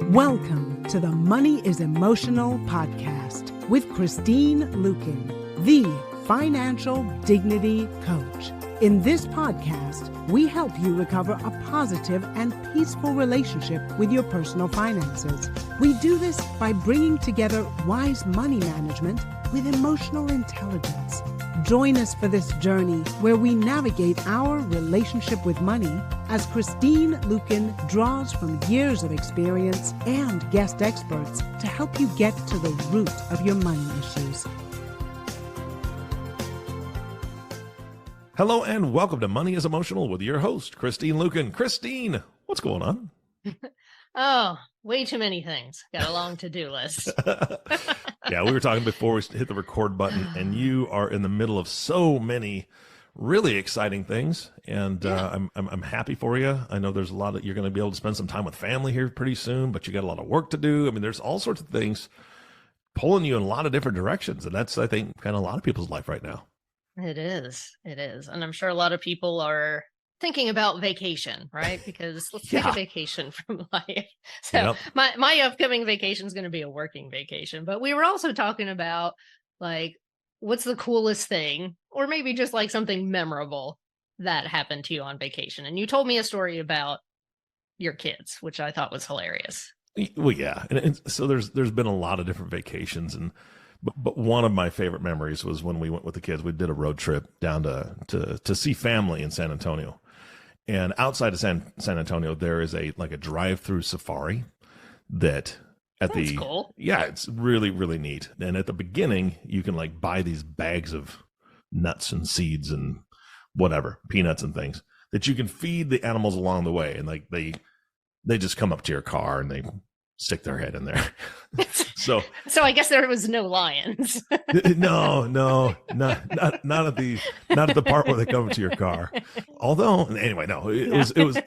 Welcome to the Money is Emotional podcast with Christine Luken, the financial dignity coach. In this podcast, we help you recover a positive and peaceful relationship with your personal finances. We do this by bringing together wise money management with emotional intelligence. Join us for this journey where we navigate our relationship with money as Christine Luken draws from years of experience and guest experts to help you get to the root of your money issues. Hello and welcome to Money is Emotional with your host, Christine Luken. Christine, what's going on? Oh, way too many things. Got a long to-do list. Yeah, we were talking before we hit the record button, and you are in the middle of so many really exciting things, and I'm happy for you. I know there's a lot that you're going to be able to spend some time with family here pretty soon, but you got a lot of work to do. I mean, there's all sorts of things pulling you in a lot of different directions, and that's, I think, kind of a lot of people's life right now. It is. And I'm sure a lot of people are thinking about vacation, right? Because let's take a vacation from life. So my upcoming vacation is going to be a working vacation, but we were also talking about like, what's the coolest thing, or maybe just like something memorable that happened to you on vacation. And you told me a story about your kids, which I thought was hilarious. Well, yeah. And so there's been a lot of different vacations, but one of my favorite memories was when we went with the kids. We did a road trip down to see family in San Antonio. And outside of San Antonio, there is a drive-through safari that's cool. Yeah, it's really, really neat. And at the beginning, you can like buy these bags of nuts and seeds and whatever, peanuts and things that you can feed the animals along the way. And like they just come up to your car and they stick their head in there. So I guess there was no lions. No, not at the part where they come to your car. Although, anyway, no, it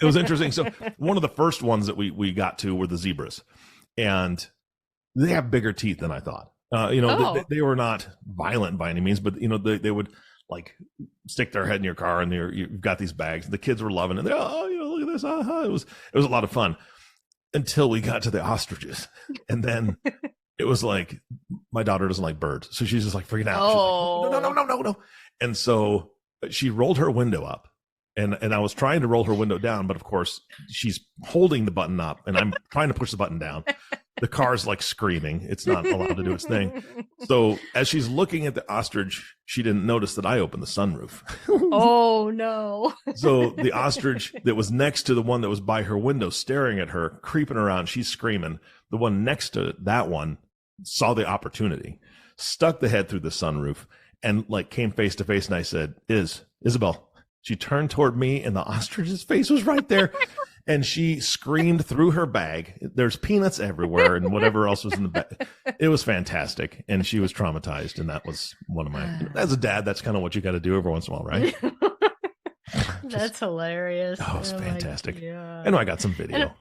was interesting. So one of the first ones that we got to were the zebras, and they have bigger teeth than I thought. They were not violent by any means, but they would like stick their head in your car, and you've got these bags. The kids were loving it. Look at this. It was a lot of fun. Until we got to the ostriches, and then it was like my daughter doesn't like birds, so she's just like freaking out. Oh, like, no! And so she rolled her window up, and I was trying to roll her window down, but of course she's holding the button up, and I'm trying to push the button down. The car's like screaming; it's not allowed to do its thing. So as she's looking at the ostrich, she didn't notice that I opened the sunroof. Oh no! So the ostrich that was next to the one that was by her window, staring at her, creeping around, she's screaming. The one next to that one saw the opportunity, stuck the head through the sunroof, and like came face to face. And I said, Isabel. She turned toward me, and the ostrich's face was right there. And she screamed through her bag. There's peanuts everywhere and whatever else was in the bag. It was fantastic. And she was traumatized. And that was one of my, as a dad, that's kind of what you got to do every once in a while, right? That's hilarious. Oh, it's fantastic. I know I got some video.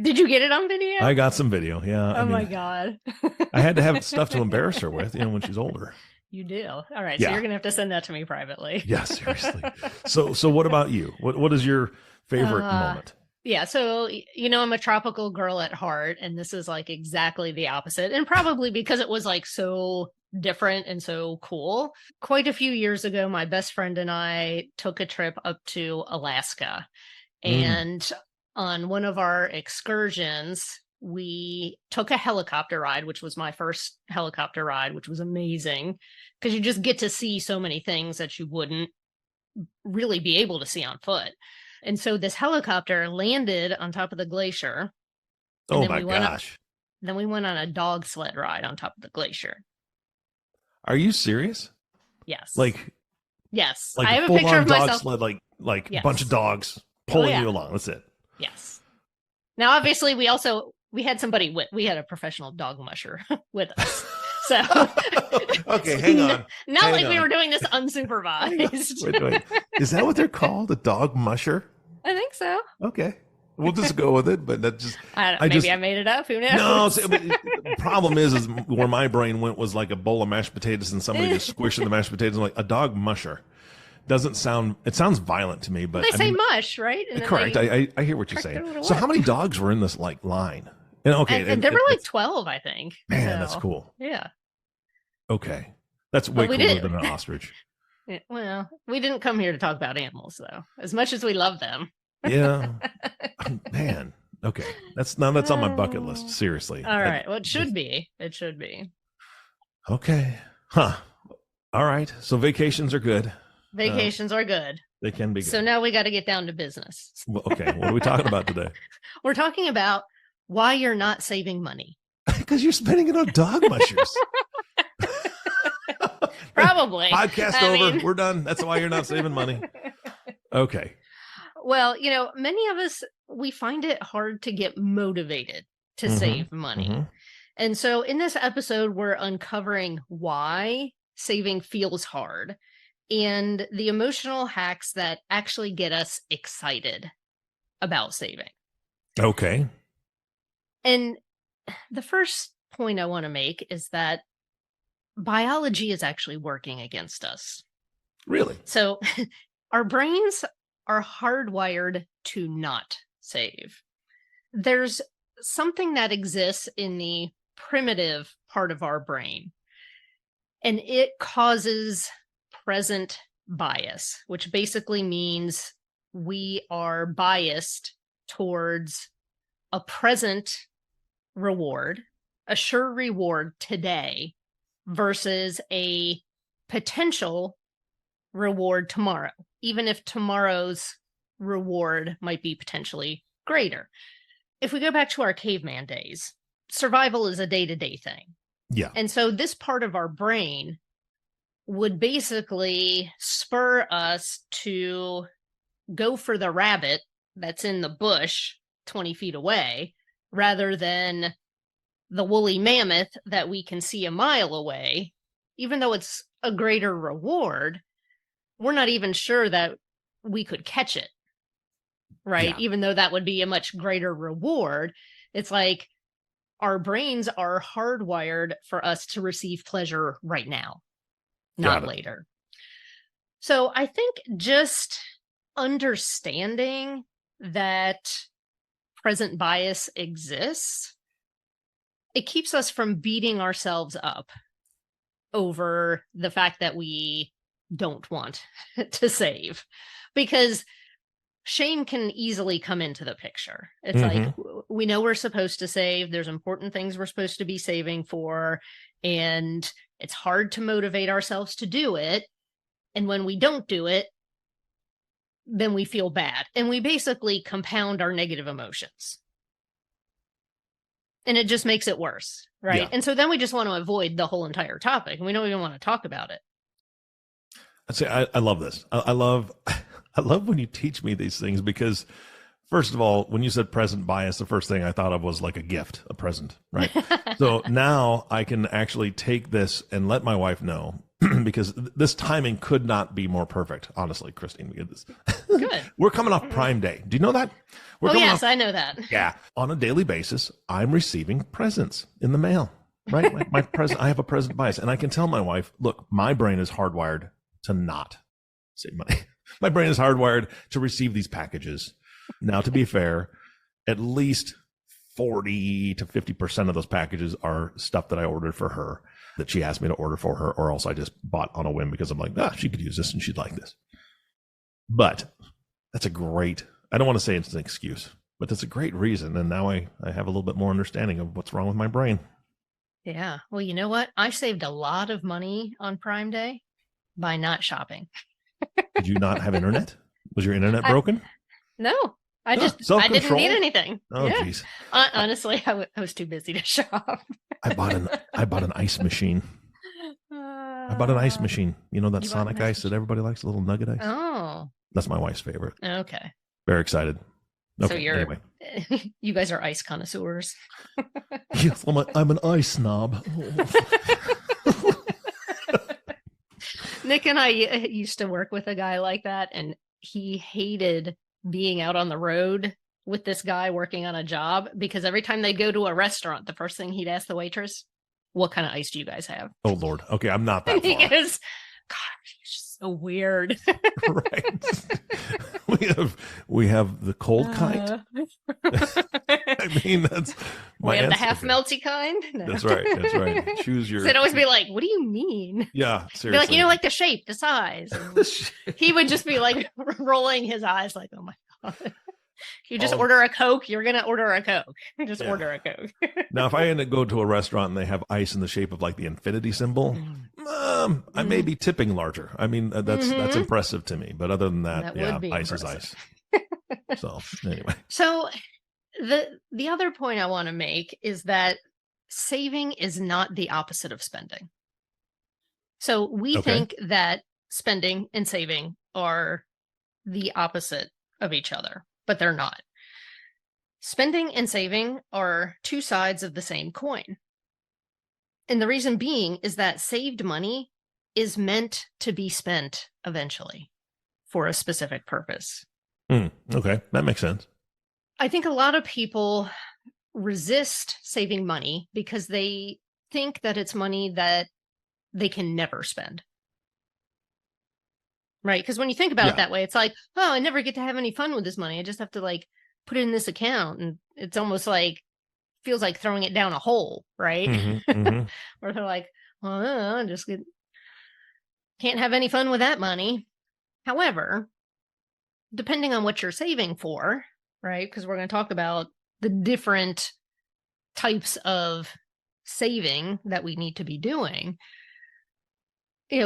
Did you get it on video? I got some video. Yeah. My God. I had to have stuff to embarrass her with, when she's older. You do. All right. So you're going to have to send that to me privately. Yeah, seriously. So what about you? What is your favorite moment? Yeah. So, I'm a tropical girl at heart, and this is like exactly the opposite. And probably because it was like so different and so cool. Quite a few years ago, my best friend and I took a trip up to Alaska. And on one of our excursions, we took a helicopter ride, which was my first helicopter ride, which was amazing because you just get to see so many things that you wouldn't really be able to see on foot. And so this helicopter landed on top of the glacier. Oh my gosh. Then we went on a dog sled ride on top of the glacier. Are you serious? Yes. Yes. I have a picture of myself. Dog sled, like a bunch of dogs pulling you along. That's it. Yes. Now, obviously, we had somebody we had a professional dog musher with us. So okay, hang on. We were doing this unsupervised. Wait. Is that what they're called? A dog musher? I think so. Okay. We'll just go with it, but that just I made it up. Who knows? No, the problem is where my brain went was like a bowl of mashed potatoes and somebody just squishing the mashed potatoes. I'm like, a dog musher. Doesn't sound, it sounds violent to me, but they say mush, right? And correct. I hear what you're saying. So how many dogs were in this line? And they were like 12, I think. Man, that's cool. Yeah. Okay. That's way cooler than an ostrich. Yeah, well, we didn't come here to talk about animals, though, as much as we love them. Yeah. Man. Okay. That's on my bucket list. Seriously. All right. Well, it should be. It should be. Okay. Huh. All right. So vacations are good. Vacations are good. They can be good. So now we got to get down to business. Well, okay. What are we talking about today? We're talking about why you're not saving money. Because you're spending it on dog mushers. Probably. Podcast over. We're done. That's why you're not saving money. Okay. Well, many of us, we find it hard to get motivated to save money. And so in this episode, we're uncovering why saving feels hard and the emotional hacks that actually get us excited about saving. Okay. And the first point I want to make is that biology is actually working against us. Really? So our brains are hardwired to not save. There's something that exists in the primitive part of our brain, and it causes present bias, which basically means we are biased towards a present reward, a sure reward today versus a potential reward tomorrow, even if tomorrow's reward might be potentially greater. If we go back to our caveman days, survival is a day-to-day thing. Yeah. And so this part of our brain would basically spur us to go for the rabbit that's in the bush 20 feet away rather than the woolly mammoth that we can see a mile away. Even though it's a greater reward, we're not even sure that we could catch it, right? Yeah. Even though that would be a much greater reward. It's like our brains are hardwired for us to receive pleasure right now, not later. So I think just understanding that present bias exists, it keeps us from beating ourselves up over the fact that we don't want to save, because shame can easily come into the picture. It's like, we know we're supposed to save. There's important things we're supposed to be saving for, and it's hard to motivate ourselves to do it. And when we don't do it, then we feel bad. And we basically compound our negative emotions. And it just makes it worse, right? Yeah. And so then we just want to avoid the whole entire topic, and we don't even want to talk about it. I'd say I love this. I love when you teach me these things, because first of all, when you said present bias, the first thing I thought of was like a gift, a present, right? So now I can actually take this and let my wife know, because this timing could not be more perfect, honestly, Christine. We get this. Good. We're coming off Prime Day. Do you know that? Yes, I know that. Yeah. On a daily basis, I'm receiving presents in the mail, right? My present, I have a present bias, and I can tell my wife, look, my brain is hardwired to not save money. My brain is hardwired to receive these packages. Now, to be fair, at least 40 to 50% of those packages are stuff that I ordered for her, that she asked me to order for her, or else I just bought on a whim because I'm like, she could use this and she'd like this. But that's I don't want to say it's an excuse, but that's a great reason. And now I have a little bit more understanding of what's wrong with my brain. Yeah. Well, you know what? I saved a lot of money on Prime Day by not shopping. Did you not have internet? Was your internet broken? No, I didn't need anything. Oh, jeez. Yeah. Honestly, I was too busy to shop. I bought an ice machine. I bought an ice machine. You know that Sonic ice that everybody likes, a little nugget ice? Oh. That's my wife's favorite. Okay. Very excited. Okay, so anyway. You guys are ice connoisseurs. Yes, I'm an ice snob. Nick and I used to work with a guy like that, and he hated being out on the road with this guy working on a job, because every time they'd go to a restaurant, the first thing he'd ask the waitress, what kind of ice do you guys have? Oh, Lord. Okay, I'm not that far. He goes, God, you're just so weird. Right. We have the cold kind. I mean, My We have the answer- half okay. melty kind. No. That's right. That's right. Choose your. They'd always be like, "What do you mean?" Yeah, Be seriously. like, like the shape, the size. And he would just be like rolling his eyes, like, "Oh my god." You just order a Coke, you're going to order a Coke. Just order a Coke. Now, if I go to a restaurant and they have ice in the shape of like the infinity symbol, I may be tipping larger. I mean, that's impressive to me. But other than that, ice is ice. So anyway. So the other point I want to make is that saving is not the opposite of spending. So we think that spending and saving are the opposite of each other, but they're not. Spending and saving are two sides of the same coin. And the reason being is that saved money is meant to be spent eventually for a specific purpose. Okay, that makes sense. I think a lot of people resist saving money because they think that it's money that they can never spend. Right? Because when you think about it that way, it's like, oh, I never get to have any fun with this money. I just have to like put it in this account. And it's almost like, feels like throwing it down a hole, right? Or they're like, well, I just can't have any fun with that money. However, depending on what you're saving for, right? Because we're going to talk about the different types of saving that we need to be doing.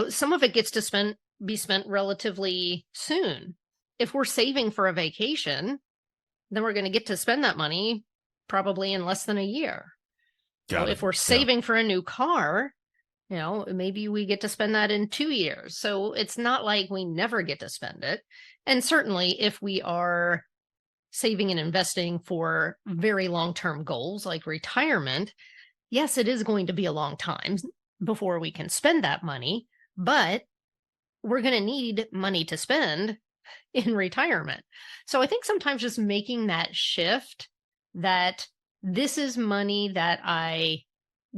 Some of it gets to be spent relatively soon. If we're saving for a vacation, then we're going to get to spend that money probably in less than a year. If we're saving for a new car, maybe we get to spend that in 2 years. So it's not like we never get to spend it. And certainly if we are saving and investing for very long-term goals like retirement, yes, it is going to be a long time before we can spend that money, but we're going to need money to spend in retirement. So I think sometimes just making that shift that this is money that I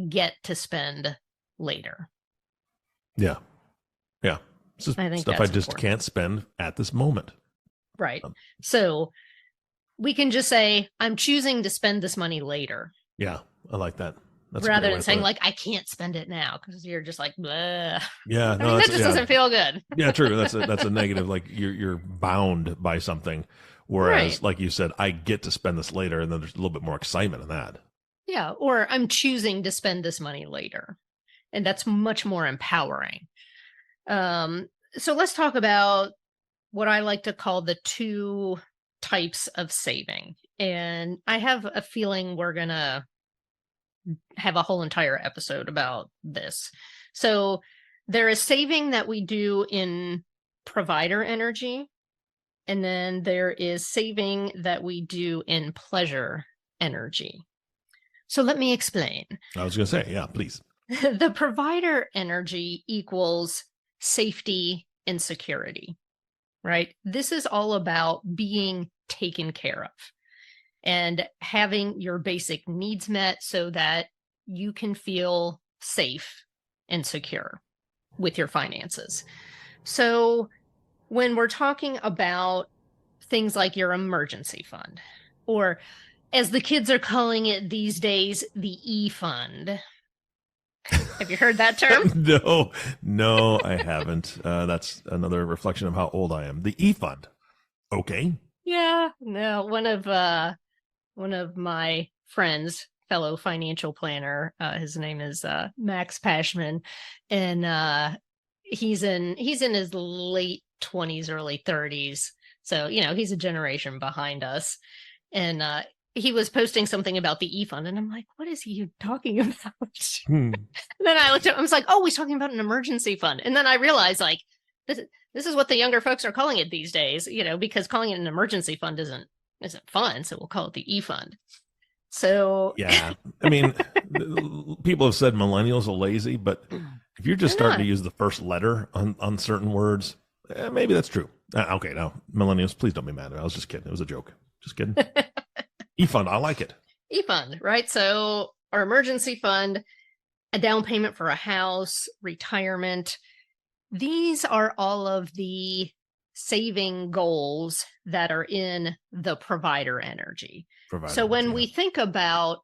get to spend later. Yeah. This is stuff I just can't spend at this moment. Right. So we can just say, I'm choosing to spend this money later. Yeah, I like that. That's rather than saying like, I can't spend it now, because you're just like, bleh. Yeah, I mean, that just doesn't feel good. Yeah, true. That's a negative. Like you're bound by something. Whereas, like you said, I get to spend this later, and then there's a little bit more excitement in that. Yeah, or I'm choosing to spend this money later. And that's much more empowering. So let's talk about what I like to call the two types of saving. And I have a feeling we're going to have a whole entire episode about this. So there is saving that we do in provider energy. And then there is saving that we do in pleasure energy. So let me explain. I was going to say, yeah, please. The provider energy equals safety and security, right? This is all about being taken care of and having your basic needs met so that you can feel safe and secure with your finances. So when we're talking about things like your emergency fund, or as the kids are calling it these days, the E-fund. Have you heard that term? No, I haven't. That's another reflection of how old I am. The E-fund. Okay. Yeah, no, one of my friends, fellow financial planner, his name is Max Pashman, and he's in his late 20s, early 30s. So, he's a generation behind us. And he was posting something about the E-fund, and I'm like, what is he talking about? Then I looked at him, I was like, oh, he's talking about an emergency fund. And then I realized, like, this is what the younger folks are calling it these days, because calling it an emergency fund isn't fun. So we'll call it the E-fund. So yeah, I mean, people have said millennials are lazy, but if you're just starting to use the first letter on certain words, maybe that's true. Okay, now millennials, please don't be mad. I was just kidding. It was a joke. Just kidding. E-fund, I like it. E-fund, right? So our emergency fund, a down payment for a house, retirement. These are all of the saving goals that are in the provider energy. So when we think about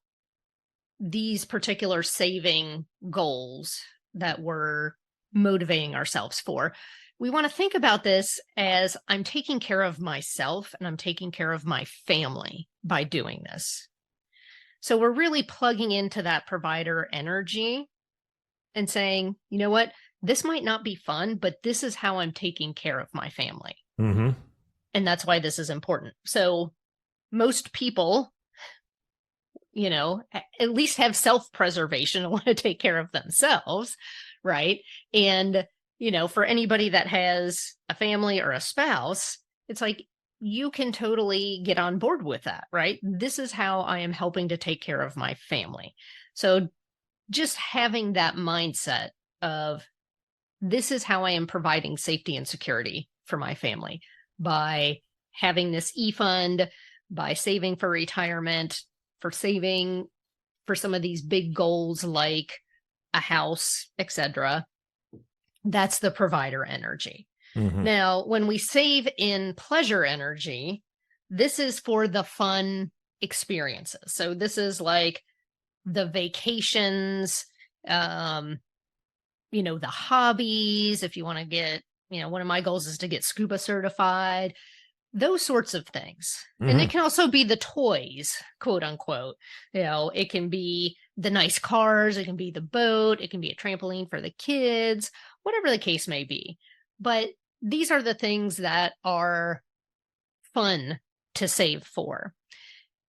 these particular saving goals that we're motivating ourselves for, we want to think about this as I'm taking care of myself and I'm taking care of my family by doing this. So we're really plugging into that provider energy and saying, you know what, this might not be fun, but this is how I'm taking care of my family. Mm-hmm. And that's why this is important. So most people, you know, at least have self-preservation and want to take care of themselves, right? And, you know, for anybody that has a family or a spouse, it's like, you can totally get on board with that, right? This is how I am helping to take care of my family. So just having that mindset of, this is how I am providing safety and security for my family by having this e-fund, by saving for retirement, for saving for some of these big goals like a house, etc. That's the provider energy. Mm-hmm. Now, when we save in pleasure energy, this is for the fun experiences. So this is like the vacations, you know, the hobbies. If you want to get, you know, one of my goals is to get scuba certified, those sorts of things. Mm-hmm. And it can also be the toys, quote unquote. You know, it can be the nice cars, it can be the boat, it can be a trampoline for the kids, whatever the case may be. But these are the things that are fun to save for.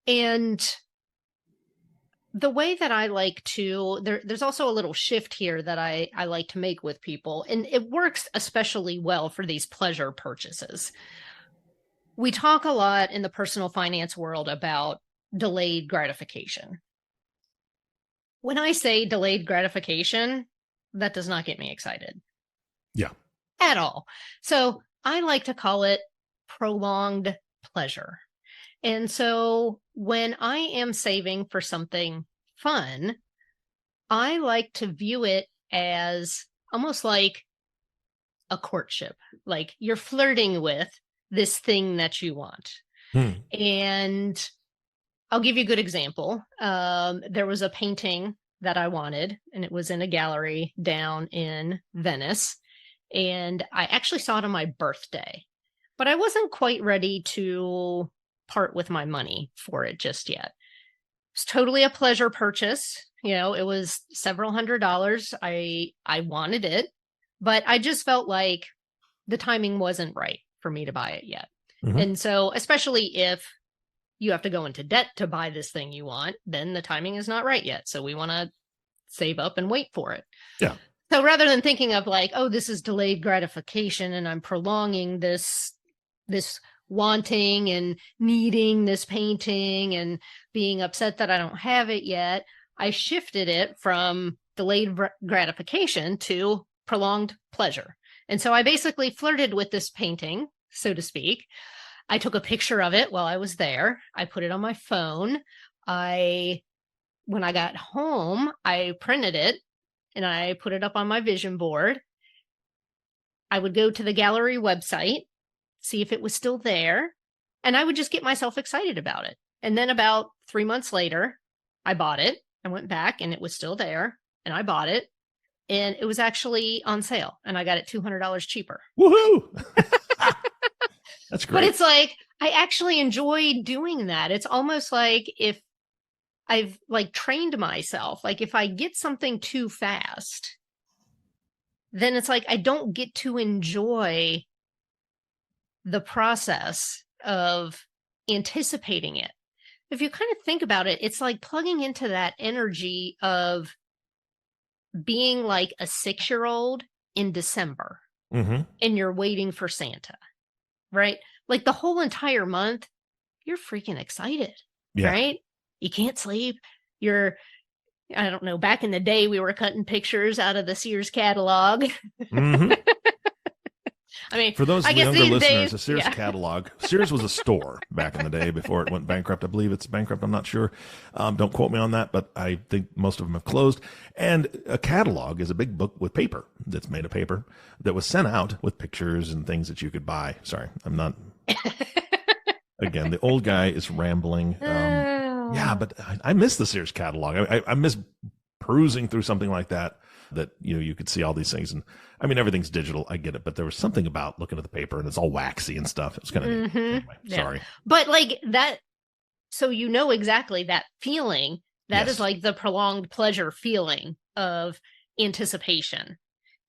And the way that I like to, there's also a little shift here that I like to make with people, and it works especially well for these pleasure purchases. We talk a lot in the personal finance world about delayed gratification. When I say delayed gratification, that does not get me excited. Yeah. At all. So I like to call it prolonged pleasure. And so when I am saving for something fun, I like to view it as almost like a courtship, like you're flirting with this thing that you want. And I'll give you a good example. There was a painting that I wanted, and it was in a gallery down in Venice. And I actually saw it on my birthday, but I wasn't quite ready to part with my money for it just yet. It's totally a pleasure purchase. You know, it was several $100s. I wanted it, but I just felt like the timing wasn't right for me to buy it yet. Mm-hmm. And so, especially if you have to go into debt to buy this thing you want, then the timing is not right yet. So we want to save up and wait for it. Yeah. So rather than thinking of like, oh, this is delayed gratification and I'm prolonging this wanting and needing this painting and being upset that I don't have it yet, I shifted it from delayed gratification to prolonged pleasure. And so I basically flirted with this painting, so to speak. I took a picture of it while I was there. I put it on my phone. When I got home, I printed it and I put it up on my vision board. I would go to the gallery website, see if it was still there, and I would just get myself excited about it. And then about 3 months later, I bought it. I went back and it was still there, and I bought it. And it was actually on sale, and I got it $200 cheaper. Woohoo! That's great. But it's like, I actually enjoy doing that. It's almost like if I've like trained myself, like if I get something too fast, then it's like I don't get to enjoy the process of anticipating it. If you kind of think about it, it's like plugging into that energy of being like a 6-year-old in December, mm-hmm. and you're waiting for Santa, right? Like the whole entire month, you're freaking excited, right? You can't sleep. I don't know, back in the day, we were cutting pictures out of the Sears catalog. Mm-hmm. I mean, for those younger listeners, a Sears catalog. Sears was a store back in the day before it went bankrupt. I believe it's bankrupt. I'm not sure. Don't quote me on that, but I think most of them have closed. And a catalog is a big book with paper that's made of paper that was sent out with pictures and things that you could buy. Sorry, I'm not. Again, the old guy is rambling. Yeah, but I miss the Sears catalog. I miss perusing through something like that you could see all these things. And I mean, everything's digital. I get it. But there was something about looking at the paper and it's all waxy and stuff. It was kind of neat. Anyway, sorry. But like that, so exactly that feeling. That is like the prolonged pleasure feeling of anticipation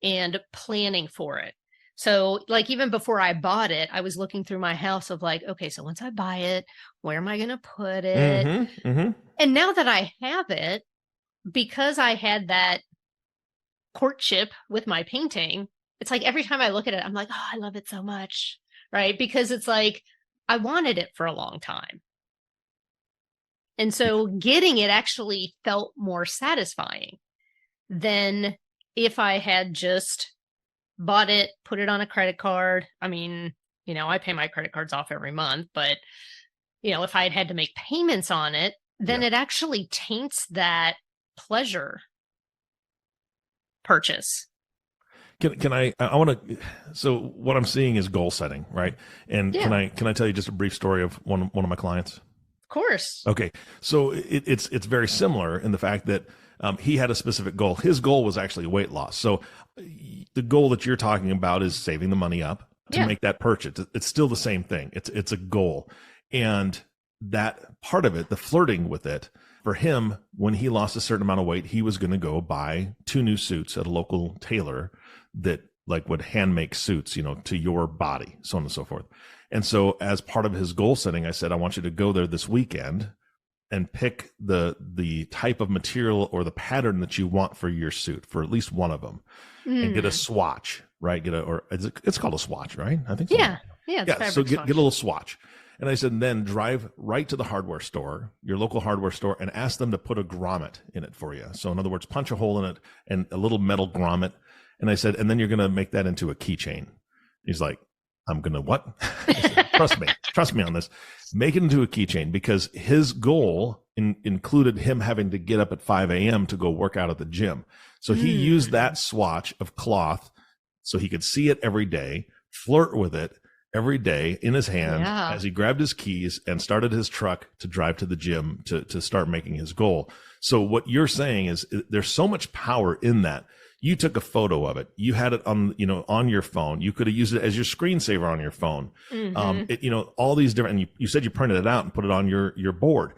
and planning for it. So like even before I bought it, I was looking through my house of like, okay, so once I buy it, where am I going to put it? And now that I have it, because I had that courtship with my painting, it's like every time I look at it, I'm like, oh, I love it so much, right? Because it's like, I wanted it for a long time. And so getting it actually felt more satisfying than if I had just bought it, put it on a credit card. I mean, I pay my credit cards off every month, but if I had to make payments on it, then it actually taints that pleasure purchase. Can I want to, so what I'm seeing is goal setting, right? And can I tell you just a brief story of one of my clients? Of course. Okay. So it's very similar in the fact that he had a specific goal. His goal was actually weight loss. So the goal that you're talking about is saving the money up to make that purchase. It's still the same thing. It's a goal. And that part of it, the flirting with it, for him, when he lost a certain amount of weight, he was going to go buy 2 new suits at a local tailor that like would hand make suits, to your body, so on and so forth. And so as part of his goal setting, I said, I want you to go there this weekend and pick the type of material or the pattern that you want for your suit, for at least one of them, and get a swatch, right? It's called a swatch, right? I think so. Yeah. So get a little swatch. And I said, then drive right to the hardware store, your local hardware store, and ask them to put a grommet in it for you. So in other words, punch a hole in it and a little metal grommet. And I said, and then you're going to make that into a keychain. He's like, I'm going to what? Said, trust me on this. Make it into a keychain, because his goal included him having to get up at 5 a.m. to go work out at the gym. So he used that swatch of cloth so he could see it every day, flirt with it every day in his hand as he grabbed his keys and started his truck to drive to the gym to start making his goal. So what you're saying is there's so much power in that. You took a photo of it. You had it on your phone. You could have used it as your screensaver on your phone. All these different, and you said you printed it out and put it on your board.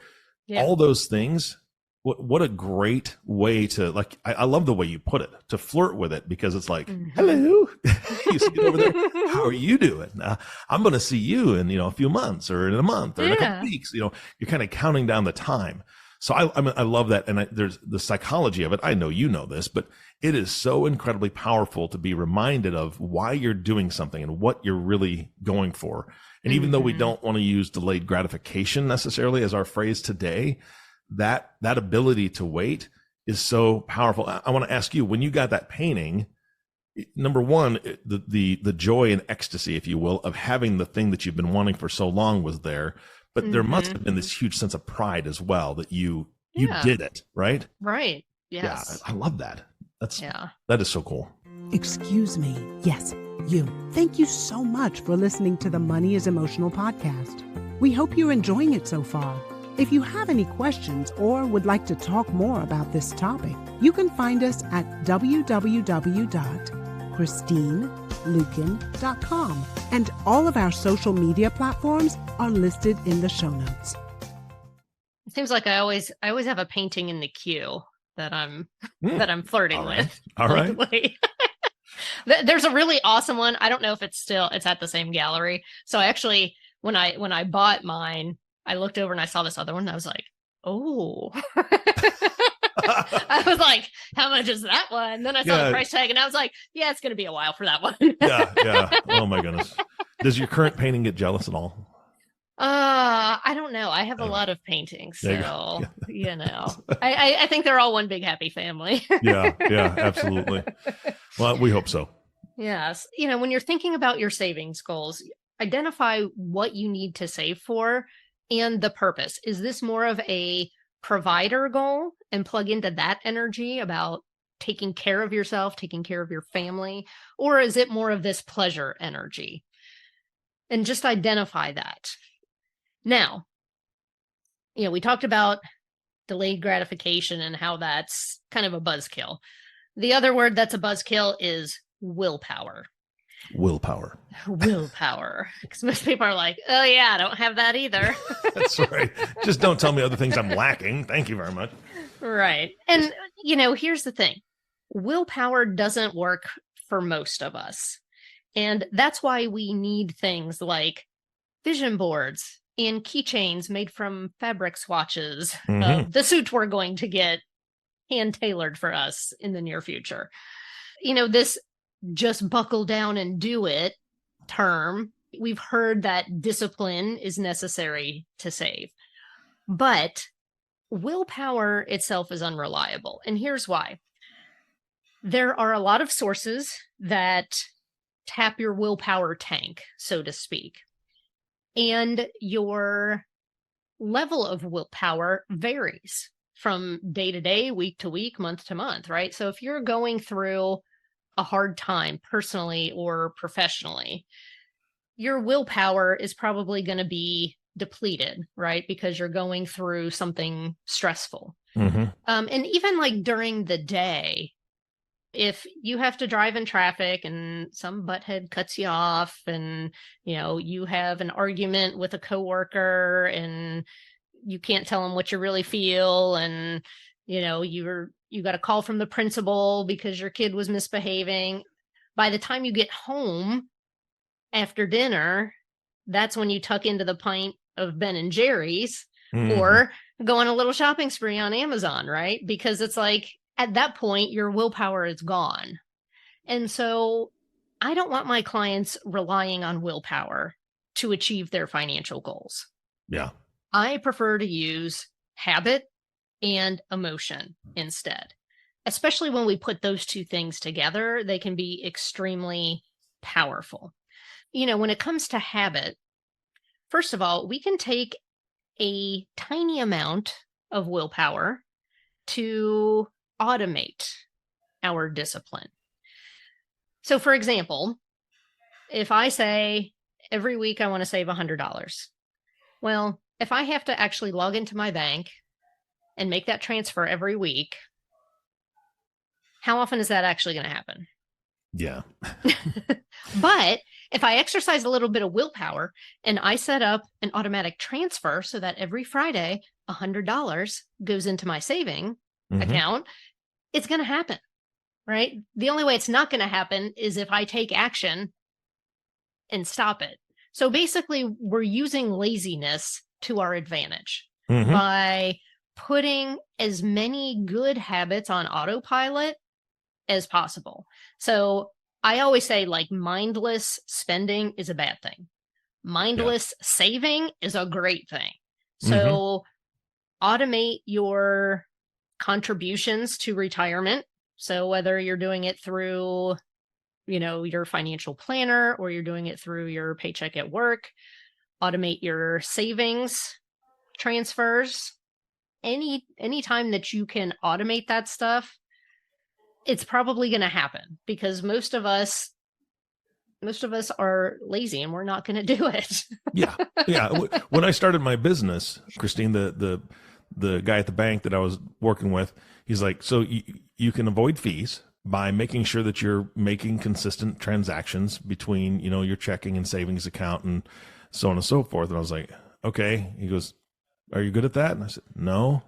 Yeah. All those things. What a great way to, like, I love the way you put it, to flirt with it, because it's like, hello, you see it over there. How are you doing? I'm going to see you in, a few months or in a month or in a couple weeks. You're kind of counting down the time. So I love that. And there's the psychology of it. I know you know this, but it is so incredibly powerful to be reminded of why you're doing something and what you're really going for. And even though we don't want to use delayed gratification necessarily as our phrase today, that ability to wait is so powerful. I want to ask you, when you got that painting, number one, the joy and ecstasy, if you will, of having the thing that you've been wanting for so long was there, but there must have been this huge sense of pride as well that you did it, right? Right. Yes. Yeah, I love that. That is so cool. Excuse me. Yes, you. Thank you so much for listening to the Money is Emotional podcast. We hope you're enjoying it so far. If you have any questions or would like to talk more about this topic, you can find us at www.christineluken.com, and all of our social media platforms are listed in the show notes. It seems like I always have a painting in the queue that I'm flirting with. All right. There's a really awesome one. I don't know if it's at the same gallery. So I actually, when I bought mine, I looked over and I saw this other one and I was like, oh. I was like, how much is that one? Then I saw the price tag and I was like, yeah, it's going to be a while for that one. Yeah. Oh my goodness. Does your current painting get jealous at all? I don't know. I have a lot of paintings, so I think they're all one big happy family. Yeah, absolutely. Well, we hope so. Yes. When you're thinking about your savings goals, identify what you need to save for and the purpose. Is this more of a provider goal and plug into that energy about taking care of yourself, taking care of your family, or is it more of this pleasure energy? And just identify that. Now, we talked about delayed gratification and how that's kind of a buzzkill. The other word that's a buzzkill is willpower. Willpower. Willpower. Because most people are like, oh, yeah, I don't have that either. That's right. Just don't tell me other things I'm lacking. Thank you very much. Right. And, here's the thing. Willpower doesn't work for most of us. And that's why we need things like vision boards and keychains made from fabric swatches of the suit we're going to get hand-tailored for us in the near future. This just buckle down and do it term, we've heard that discipline is necessary to save. But willpower itself is unreliable. And here's why. There are a lot of sources that tap your willpower tank, so to speak. And your level of willpower varies from day to day, week to week, month to month, right? So if you're going through a hard time personally or professionally, your willpower is probably going to be depleted, right? Because you're going through something stressful. And even like during the day, if you have to drive in traffic and some butthead cuts you off and, you have an argument with a coworker and you can't tell them what you really feel. And, you got a call from the principal because your kid was misbehaving. By the time you get home after dinner, that's when you tuck into the pint of Ben and Jerry's or go on a little shopping spree on Amazon, right? Because it's like, at that point, your willpower is gone. And so I don't want my clients relying on willpower to achieve their financial goals. Yeah. I prefer to use habit and emotion instead. Especially when we put those two things together, they can be extremely powerful. When it comes to habit, first of all, we can take a tiny amount of willpower to automate our discipline. So for example, if I say every week I want to save $100, well, if I have to actually log into my bank and make that transfer every week, how often is that actually going to happen? Yeah. But if I exercise a little bit of willpower and I set up an automatic transfer so that every Friday $100 goes into my saving account, it's going to happen, right? The only way it's not going to happen is if I take action and stop it. So basically, we're using laziness to our advantage by putting as many good habits on autopilot as possible. So I always say, like, mindless spending is a bad thing. Mindless saving is a great thing. So automate your contributions to retirement. So whether you're doing it through, your financial planner or you're doing it through your paycheck at work, automate your savings transfers. Any time that you can automate that stuff, it's probably going to happen because most of us are lazy and we're not going to do it. Yeah. When I started my business, Christine, the guy at the bank that I was working with, he's like, so you can avoid fees by making sure that you're making consistent transactions between, your checking and savings account and so on and so forth. And I was like, okay. He goes, are you good at that? And I said, no.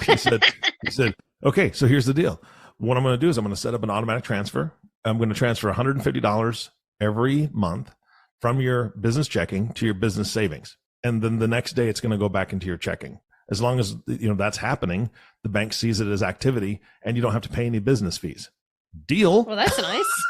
He said, okay, so here's the deal. What I'm going to do is I'm going to set up an automatic transfer. I'm going to transfer $150 every month from your business checking to your business savings. And then the next day it's going to go back into your checking. As long as that's happening, the bank sees it as activity and you don't have to pay any business fees. Deal. Well, that's nice.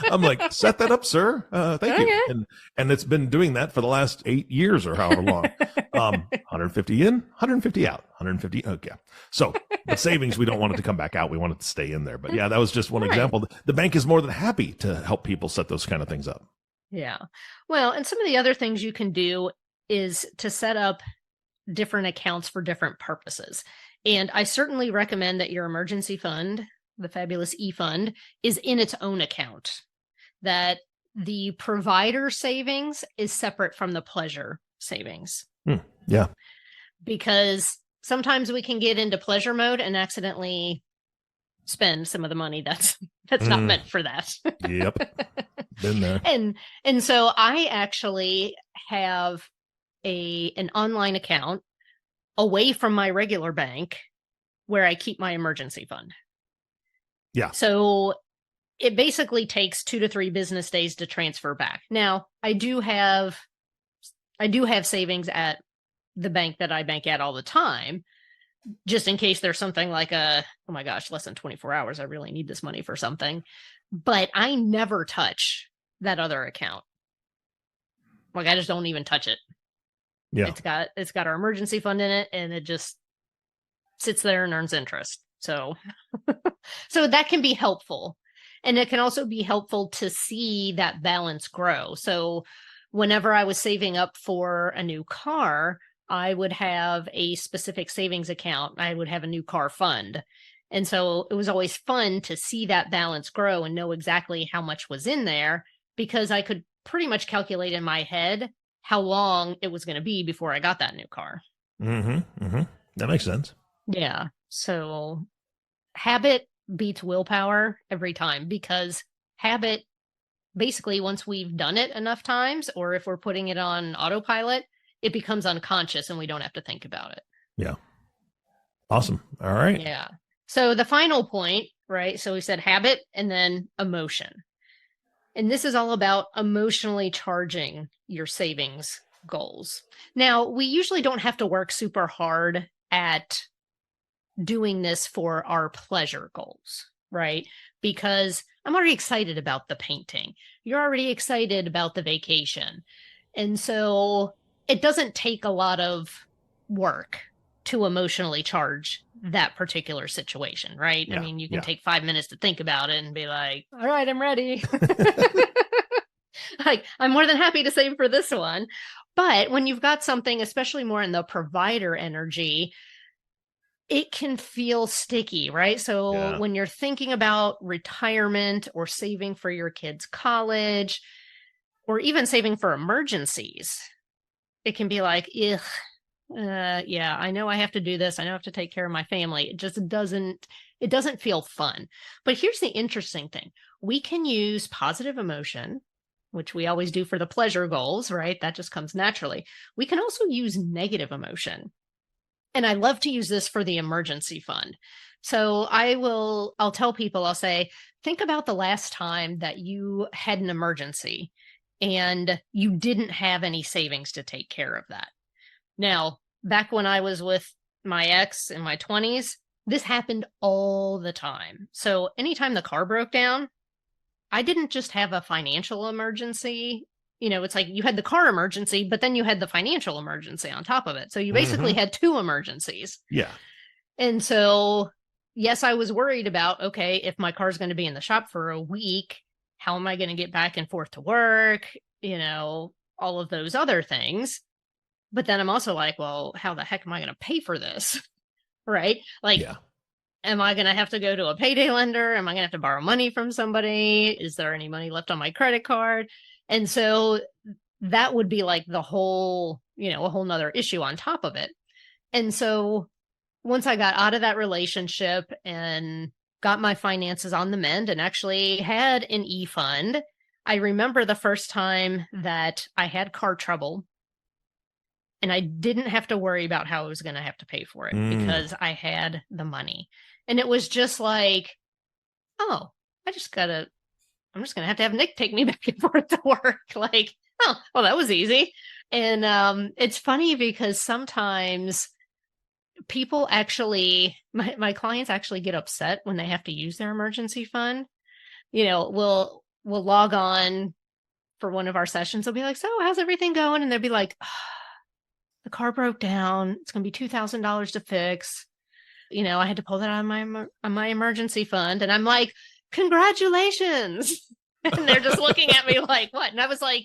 I'm like, set that up, sir. Thank you. And it's been doing that for the last 8 years or however long. 150 in, 150 out, 150. Okay. So the savings, we don't want it to come back out. We want it to stay in there. But yeah, that was just one example. The bank is more than happy to help people set those kind of things up. Yeah. Well, and some of the other things you can do is to set up different accounts for different purposes. And I certainly recommend that your emergency fund, the fabulous e-fund, is in its own account. That the provider savings is separate from the pleasure savings. Yeah. because sometimes we can get into pleasure mode and accidentally spend some of the money that's not meant for that. Yep. Been there. And so I actually have an online account away from my regular bank where I keep my emergency fund. Yeah. So it basically takes 2 to 3 business days to transfer back. Now, I do have savings at the bank that I bank at all the time, just in case there's something like oh my gosh, less than 24 hours, I really need this money for something. But I never touch that other account. Like, I just don't even touch it. Yeah. It's got our emergency fund in it, and it just sits there and earns interest. So so that can be helpful. And it can also be helpful to see that balance grow. So whenever I was saving up for a new car, I would have a specific savings account. I would have a new car fund. And so it was always fun to see that balance grow and know exactly how much was in there, because I could pretty much calculate in my head how long it was going to be before I got that new car. Mm-hmm. Mm-hmm. That makes sense. Yeah. So habit beats willpower every time, because habit, basically, once we've done it enough times, or if we're putting it on autopilot, it becomes unconscious and we don't have to think about it. Yeah. Awesome. All right. Yeah. So the final point, right? So we said habit and then emotion. And this is all about emotionally charging your savings goals. Now, we usually don't have to work super hard at doing this for our pleasure goals, right? Because I'm already excited about the painting. You're already excited about the vacation. And so it doesn't take a lot of work to emotionally charge that particular situation, right? Yeah, I mean, you can take 5 minutes to think about it and be like, all right, I'm ready. Like, I'm more than happy to save for this one. But when you've got something, especially more in the provider energy, it can feel sticky, right? So when you're thinking about retirement or saving for your kids' college, or even saving for emergencies, it can be like, ugh, yeah, I know I have to do this. I know I have to take care of my family. It just doesn't feel fun. But here's the interesting thing. We can use positive emotion, which we always do for the pleasure goals, right? That just comes naturally. We can also use negative emotion. And I love to use this for the emergency fund. So I'll tell people, I'll say, think about the last time that you had an emergency and you didn't have any savings to take care of that. Now, back when I was with my ex in my 20s, this happened all the time. So anytime the car broke down, I didn't just have a financial emergency. You know, it's like you had the car emergency, but then you had the financial emergency on top of it. So you basically had 2 emergencies. Yeah. And so, yes, I was worried about, okay, if my car's going to be in the shop for a week, how am I going to get back and forth to work? You know, all of those other things. But then I'm also like, well, how the heck am I going to pay for this? Right? Like, am I going to have to go to a payday lender? Am I going to have to borrow money from somebody? Is there any money left on my credit card? And so that would be like the whole, a whole nother issue on top of it. And so once I got out of that relationship and got my finances on the mend and actually had an e-fund, I remember the first time that I had car trouble and I didn't have to worry about how I was going to have to pay for it because I had the money. And it was just like, oh, I'm just going to have Nick take me back and forth to work. Like, oh, well, that was easy. And it's funny because sometimes people actually, my clients actually get upset when they have to use their emergency fund. We'll log on for one of our sessions. They'll be like, so how's everything going? And they'll be like, oh, the car broke down. It's going to be $2,000 to fix. I had to pull that out of my emergency fund. And I'm like, congratulations. And they're just looking at me like, what? And I was like,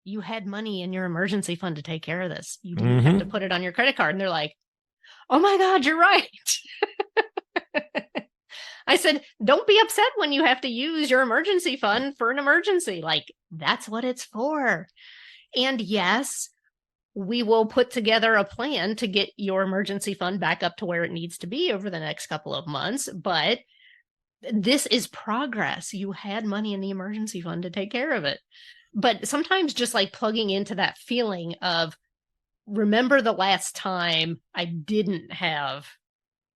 you had money in your emergency fund to take care of this. You didn't have to put it on your credit card. And they're like, oh my God, you're right. I said, don't be upset when you have to use your emergency fund for an emergency. Like, that's what it's for. And yes, we will put together a plan to get your emergency fund back up to where it needs to be over the next couple of months. But this is progress. You had money in the emergency fund to take care of it. But sometimes just like plugging into that feeling of, remember the last time I didn't have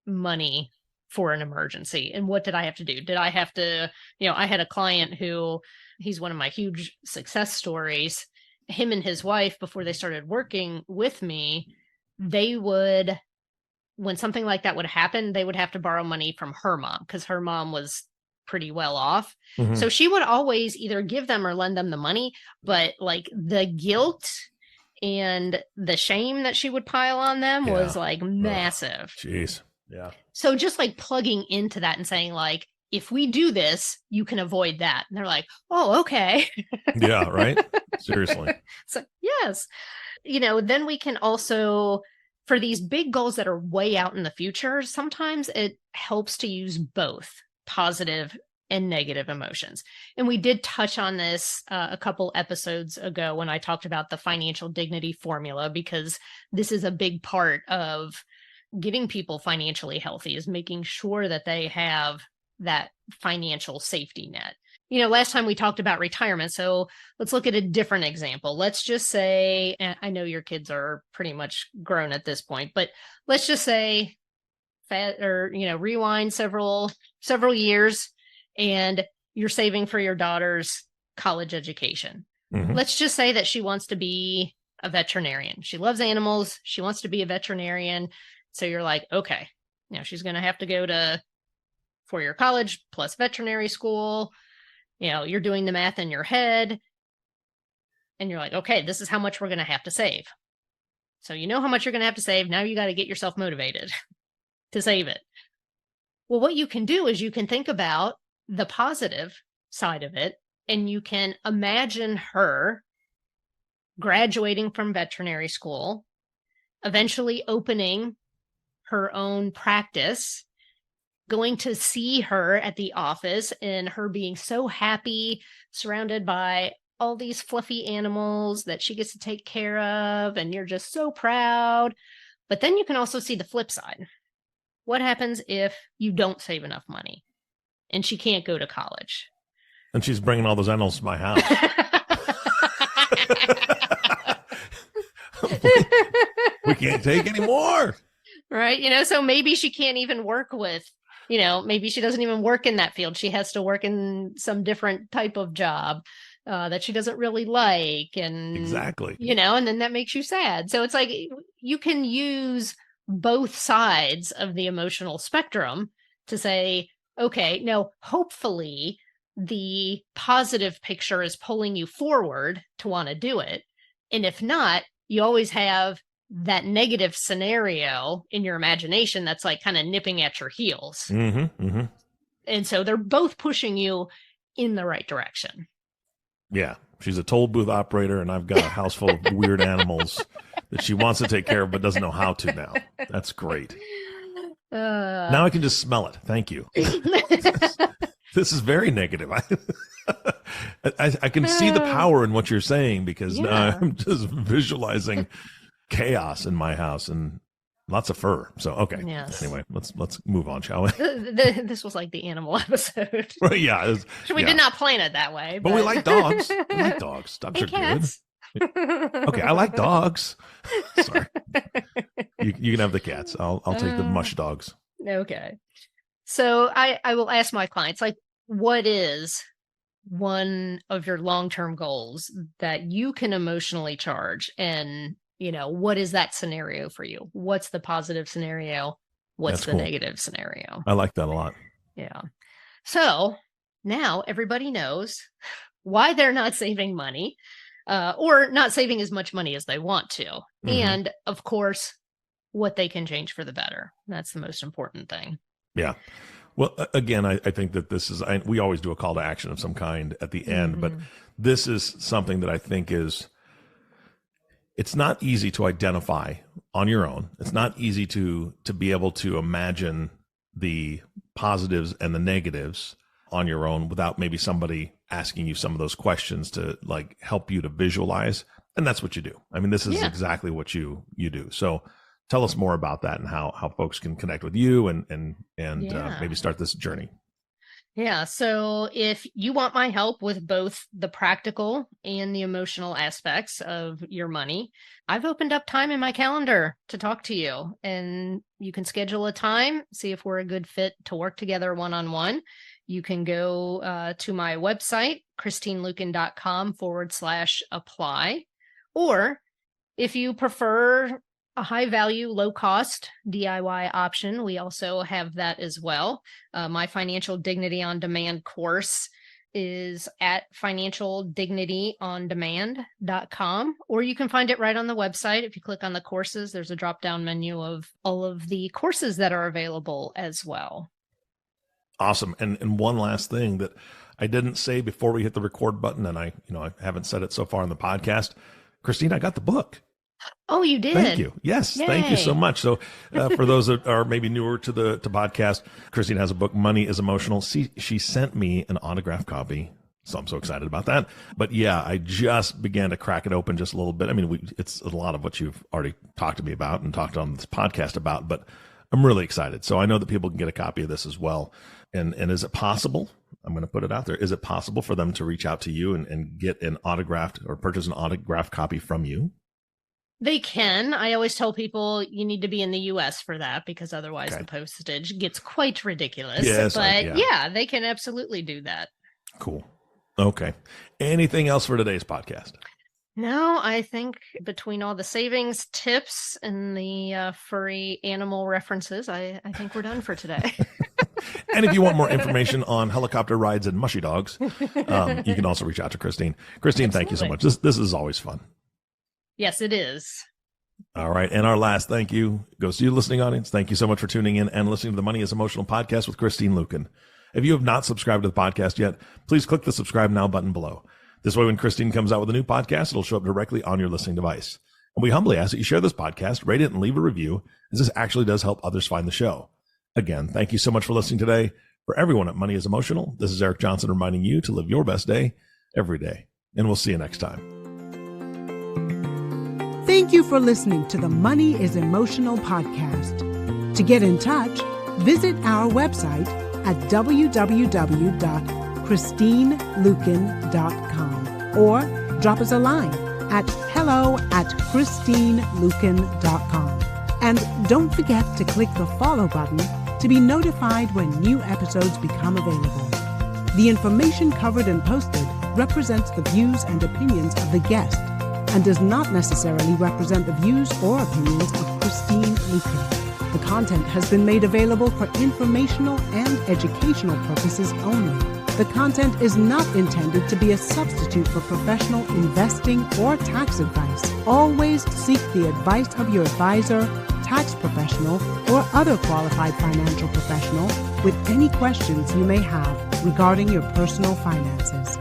money for an emergency, and what did I have to do? Did I have to, I had a client who, he's one of my huge success stories. Him and his wife, before they started working with me, they would, when something like that would happen, they would have to borrow money from her mom because her mom was pretty well off. Mhm. So she would always either give them or lend them the money, but like the guilt and the shame that she would pile on them was like massive. Jeez. Yeah. So just like plugging into that and saying like, if we do this, you can avoid that. And they're like, oh, okay. Yeah, right? Seriously. So yes, then we can also, for these big goals that are way out in the future, sometimes it helps to use both positive and negative emotions. And we did touch on this a couple episodes ago when I talked about the financial dignity formula, because this is a big part of getting people financially healthy, is making sure that they have that financial safety net. Last time we talked about retirement, so let's look at a different example. Let's just say, and I know your kids are pretty much grown at this point, but let's just say rewind several years and you're saving for your daughter's college education. Mhm. Let's just say that she wants to be a veterinarian. She loves animals. She wants to be a veterinarian. So you're like, okay, she's going to have to go to 4-year college plus veterinary school. You're doing the math in your head and you're like, okay, this is how much we're going to have to save. So you know how much you're going to have to save. Now you got to get yourself motivated to save it. Well, what you can do is you can think about the positive side of it, and you can imagine her graduating from veterinary school, eventually opening her own practice, going to see her at the office and her being so happy, surrounded by all these fluffy animals that she gets to take care of, and you're just so proud. But then you can also see the flip side. What happens if you don't save enough money and she can't go to college? And she's bringing all those animals to my house. We can't take any more. Right. So maybe she can't even work with, maybe she doesn't even work in that field. She has to work in some different type of job that she doesn't really like. And exactly. And then that makes you sad. So it's like you can use both sides of the emotional spectrum to say, okay, now hopefully the positive picture is pulling you forward to want to do it. And if not, you always have that negative scenario in your imagination that's like kind of nipping at your heels. Mm-hmm, mm-hmm. And so they're both pushing you in the right direction. Yeah. She's a toll booth operator, and I've got a house full of weird animals that she wants to take care of but doesn't know how to now. That's great. Now I can just smell it. Thank you. This is very negative. I can see the power in what you're saying, because now I'm just visualizing chaos in my house and lots of fur. So, okay. Yes. Anyway, let's move on, shall we? This was like the animal episode. Well, yeah. We did not plan it that way. But we like dogs. We like dogs. Dogs are cats. good. Okay, I like dogs. Sorry. You can have the cats. I'll take the mush dogs. Okay. So I will ask my clients, like, what is one of your long-term goals that you can emotionally charge? And, what is that scenario for you? What's the positive scenario? What's the negative scenario? I like that a lot. Yeah. So now everybody knows why they're not saving money, or not saving as much money as they want to. Mm-hmm. And of course, what they can change for the better. That's the most important thing. Yeah. Well, again, I think that this is, we always do a call to action of some kind at the end, Mm-hmm. but this is something that I think it's not easy to identify on your own. It's not easy to be able to imagine the positives and the negatives on your own without maybe somebody asking you some of those questions to like help you to visualize. And that's what you do. I mean, this is exactly what you do. So tell us more about that and how folks can connect with you and maybe start this journey. Yeah. So if you want my help with both the practical and the emotional aspects of your money, I've opened up time in my calendar to talk to you, and you can schedule a time, see if we're a good fit to work together one-on-one. You can go to my website, christineluken.com/apply. Or if you prefer a high value, low cost DIY option, we also have that as well. My Financial Dignity on Demand course is at financialdignityondemand.com, or you can find it right on the website. If you click on the courses, there's a drop down menu of all of the courses that are available as well. Awesome. And one last thing that I didn't say before we hit the record button, and I haven't said it so far in the podcast. Christine, I got the book. Oh, you did? Thank you. Yes. Yay. Thank you so much. So for those that are maybe newer to the podcast, Christine has a book, Money is Emotional. She sent me an autographed copy. So I'm so excited about that. But yeah, I just began to crack it open just a little bit. I mean, it's a lot of what you've already talked to me about and talked on this podcast about, but I'm really excited. So I know that people can get a copy of this as well. And is it possible? I'm going to put it out there. Is it possible for them to reach out to you and get an autographed or purchase an autographed copy from you? They can. I always tell people you need to be in the US for that, because otherwise the postage gets quite ridiculous. Yes, but yeah, they can absolutely do that. Cool. Okay. Anything else for today's podcast? No, I think between all the savings tips and the furry animal references, I think we're done for today. And if you want more information on helicopter rides and mushy dogs, you can also reach out to Christine. Christine, Absolutely. Thank you so much. This is always fun. Yes, it is. All right. And our last thank you goes to you, listening audience. Thank you so much for tuning in and listening to the Money is Emotional podcast with Christine Luken. If you have not subscribed to the podcast yet, please click the subscribe now button below. This way, when Christine comes out with a new podcast, it'll show up directly on your listening device. And we humbly ask that you share this podcast, rate it, and leave a review, as this actually does help others find the show. Again, thank you so much for listening today. For everyone at Money is Emotional, this is Eric Johnson reminding you to live your best day every day. And we'll see you next time. Thank you for listening to the Money is Emotional podcast. To get in touch, visit our website at www.christineluken.com or drop us a line at hello@christineluken.com. And don't forget to click the follow button to be notified when new episodes become available. The information covered and posted represents the views and opinions of the guest and does not necessarily represent the views or opinions of Christine Luken. The content has been made available for informational and educational purposes only. The content is not intended to be a substitute for professional investing or tax advice. Always seek the advice of your advisor, tax professional, or other qualified financial professional with any questions you may have regarding your personal finances.